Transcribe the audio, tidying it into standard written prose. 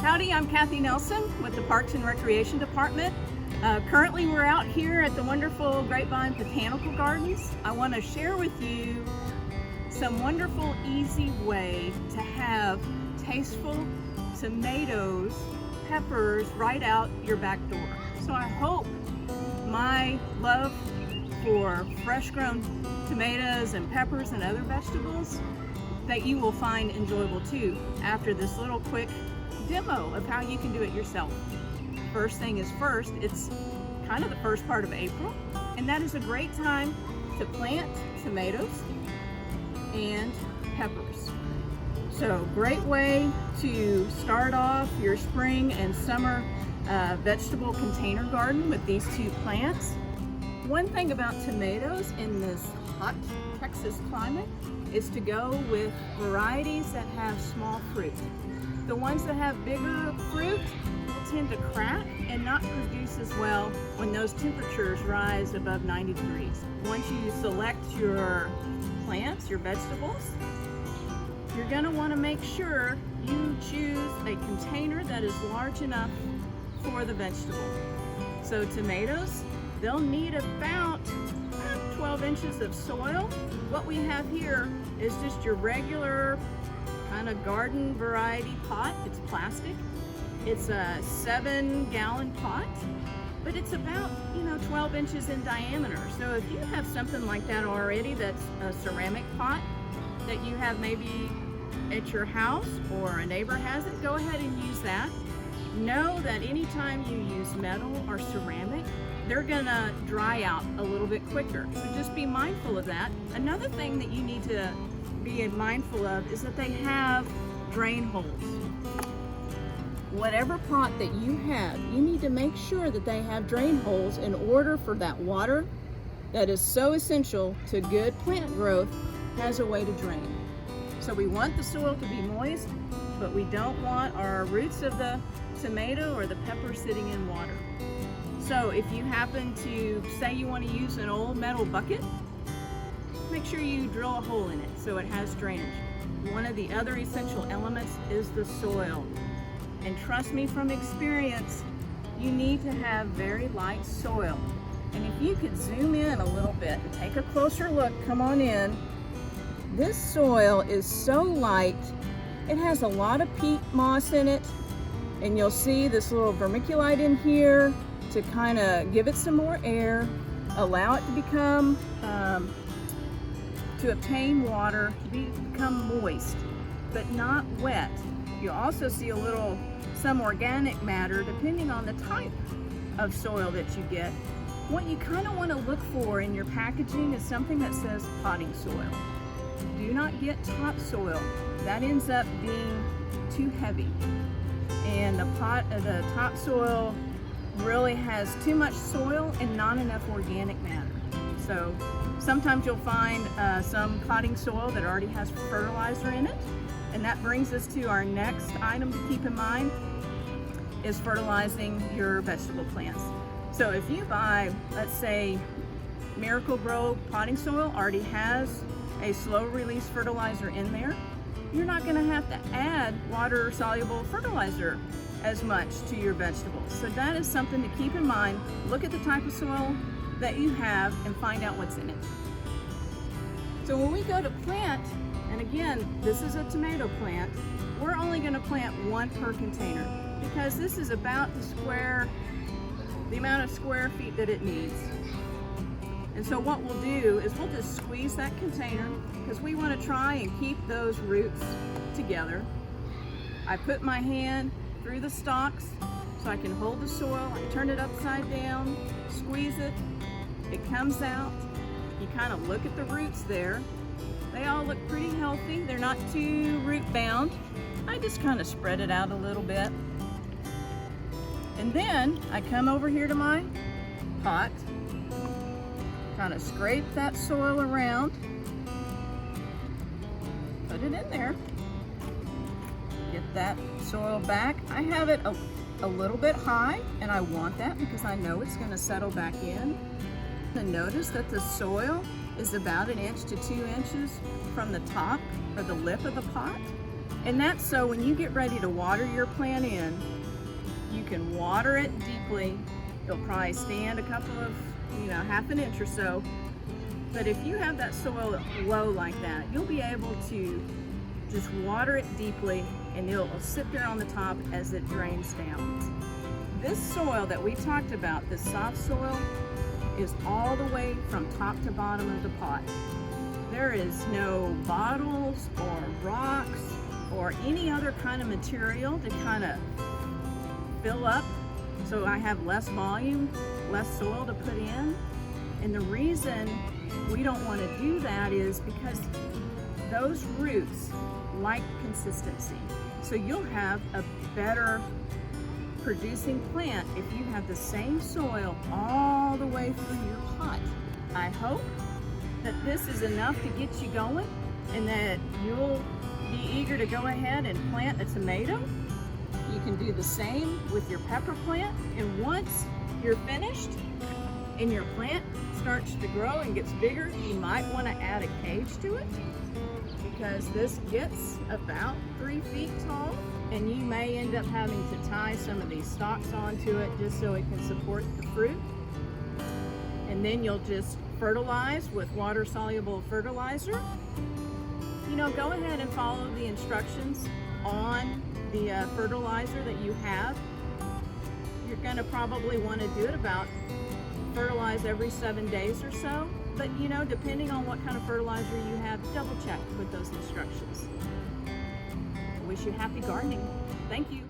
Howdy, I'm Kathy Nelson with the Parks and Recreation Department. Currently we're out here at the wonderful Grapevine Botanical Gardens. I want to share with you some wonderful, easy way to have tasteful tomatoes, peppers right out your back door. So I hope my love for fresh grown tomatoes and peppers and other vegetables that you will find enjoyable too after this little quick demo of how you can do it yourself. First thing is first, it's kind of the first part of April, and that is a great time to plant tomatoes and peppers. So great way to start off your spring and summer vegetable container garden with these two plants. One thing about tomatoes in this hot Texas climate is to go with varieties that have small fruit. The ones that have bigger fruit will tend to crack and not produce as well when those temperatures rise above 90 degrees. Once you select your plants, your vegetables, you're going to want to make sure you choose a container that is large enough for the vegetable. So tomatoes, they'll need about 12 inches of soil. What we have here is just your regular kind of garden variety pot. It's plastic. It's a 7-gallon pot, but it's about 12 inches in diameter. So if you have something like that already, that's a ceramic pot that you have maybe at your house or a neighbor has it, go ahead and use that. Know that anytime you use metal or ceramic, they're gonna dry out a little bit quicker. So just be mindful of that. Another thing that you need to be mindful of is that they have drain holes. Whatever pot that you have, you need to make sure that they have drain holes in order for that water that is so essential to good plant growth has a way to drain. So we want the soil to be moist, but we don't want our roots of the tomato or the pepper sitting in water. So if you happen to say you want to use an old metal bucket, make sure you drill a hole in it so it has drainage. One of the other essential elements is the soil. And trust me from experience, you need to have very light soil. And if you could zoom in a little bit and take a closer look, come on in. This soil is so light, it has a lot of peat moss in it, and you'll see this little vermiculite in here to kind of give it some more air, allow it to become, to obtain water, to become moist, but not wet. You also see some organic matter depending on the type of soil that you get. What you kind of want to look for in your packaging is something that says potting soil. Do not get topsoil. That ends up being too heavy. And the topsoil really has too much soil and not enough organic matter. So sometimes you'll find some potting soil that already has fertilizer in it. And that brings us to our next item to keep in mind is fertilizing your vegetable plants. So if you buy, let's say, Miracle Grow potting soil already has a slow release fertilizer in there, you're not going to have to add water soluble fertilizer as much to your vegetables. So that is something to keep in mind. Look at the type of soil that you have and find out what's in it. So when we go to plant, and again, this is a tomato plant, we're only going to plant one per container because this is about the amount of square feet that it needs. And so what we'll do is we'll just squeeze that container because we want to try and keep those roots together. I put my hand through the stalks so I can hold the soil. I turn it upside down, squeeze it, it comes out. You kind of look at the roots there. They all look pretty healthy. They're not too root bound. I just kind of spread it out a little bit. And then I come over here to my pot, kind of scrape that soil around, put it in there, get that soil back. I have it a little bit high, and I want that because I know it's going to settle back in. And notice that the soil is about 1 inch to 2 inches from the top or the lip of the pot. And that's so when you get ready to water your plant in, you can water it deeply. It'll probably stand a couple of, half an inch or so. But if you have that soil low like that, you'll be able to just water it deeply and it'll sit there on the top as it drains down. This soil that we talked about, this soft soil, is all the way from top to bottom of the pot. There is no bottles or rocks or any other kind of material to kind of fill up so I have less volume, less soil to put in. And the reason we don't want to do that is because those roots like consistency. So you'll have a better producing plant if you have the same soil all the way through your pot. I hope that this is enough to get you going and that you'll be eager to go ahead and plant a tomato. You can do the same with your pepper plant, and once you're finished and your plant starts to grow and gets bigger, you might want to add a cage to it because this gets about 3 feet tall, and you may end up having to tie some of these stalks onto it just so it can support the fruit. And then you'll just fertilize with water-soluble fertilizer. Go ahead and follow the instructions on the fertilizer that you have. You're going to probably want to do it about fertilize every 7 days or so. But depending on what kind of fertilizer you have, double check with those instructions. I wish you happy gardening. Thank you.